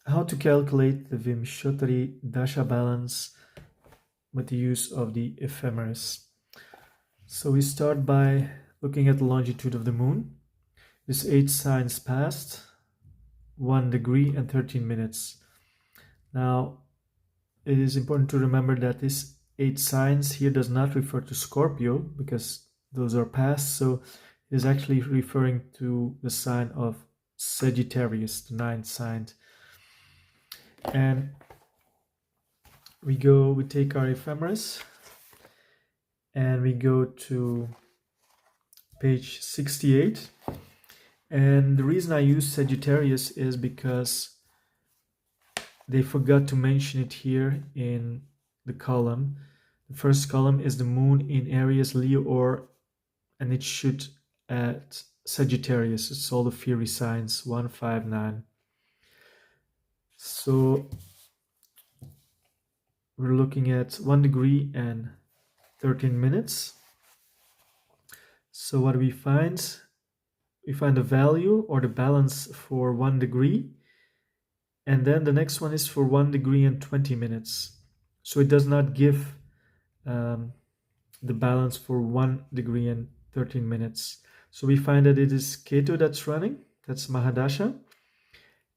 how to calculate the Vimsottari Dasha balance with the use of the ephemeris. So we start by looking at the longitude of the moon. This 8 signs past, 1 degree and 13 minutes. Now, it is important to remember that this 8 signs here does not refer to Scorpio because those are past, so it is actually referring to the sign of Sagittarius, the 9th sign. And we take our ephemeris and we go to page 68. And the reason I use Sagittarius is because they forgot to mention it here in the column. The first column is the moon in Aries, Leo, and it should at Sagittarius. It's all the fiery signs, 1, 5, 9. So we're looking at 1 degree and 13 minutes. So what do we find? We find the value or the balance for 1 degree. And then the next one is for 1 degree and 20 minutes. So it does not give the balance for 1 degree and 13 minutes. So we find that it is Ketu that's running. That's Mahadasha.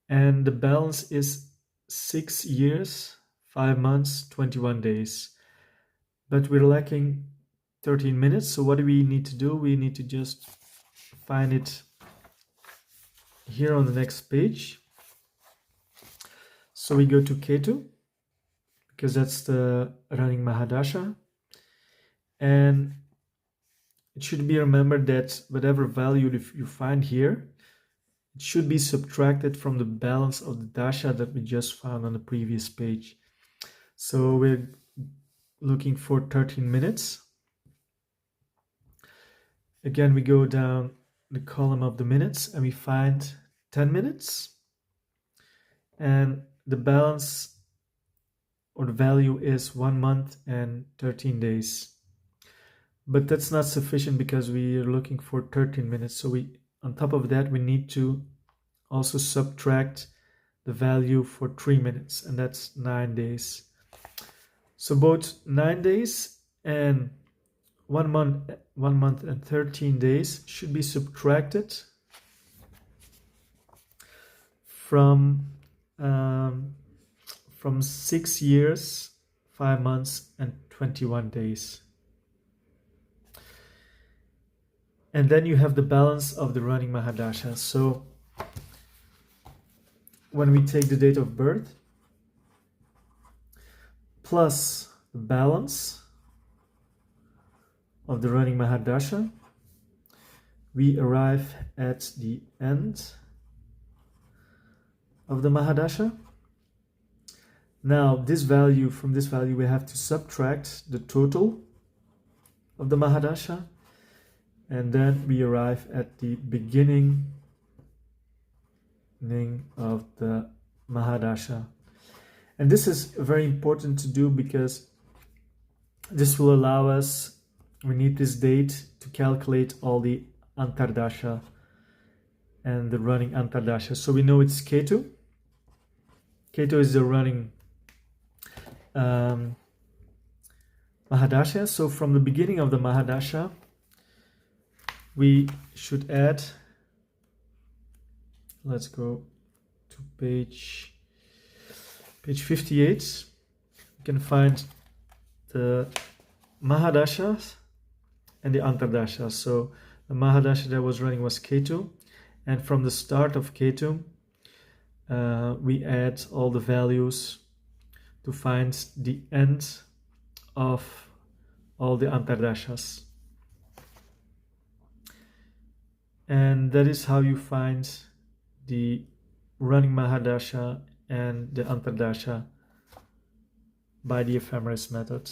And the balance is 6 years, 5 months, 21 days. But we're lacking 13 minutes. So what do we need to do? We need to just find it here on the next page. So we go to Ketu, because that's the running Mahadasha. And it should be remembered that whatever value you find here, it should be subtracted from the balance of the Dasha that we just found on the previous page. So we're looking for 13 minutes. Again, we go down the column of the minutes and we find 10 minutes. And the balance or the value is 1 month and 13 days. But that's not sufficient because we are looking for 13 minutes. So on top of that, we need to also subtract the value for 3 minutes, and that's 9 days. So both 9 days and 1 month and 13 days should be subtracted from 6 years, 5 months and 21 days. And then you have the balance of the running Mahadasha. So when we take the date of birth plus the balance of the running Mahadasha, we arrive at the end of the Mahadasha. Now from this value we have to subtract the total of the Mahadasha, and then we arrive at the beginning of the Mahadasha. And this is very important to do because this will allow us, we need this date to calculate all the Antardasha and the running Antardasha. So we know it's Ketu. Ketu is the running Mahadasha. So from the beginning of the Mahadasha, we should add, let's go to page 58. You can find the Mahadashas and the Antardashas. So the Mahadasha that was running was Ketu, and from the start of Ketu, we add all the values to find the end of all the Antardashas. And that is how you find the running Mahadasha and the Antardasha by the ephemeris method.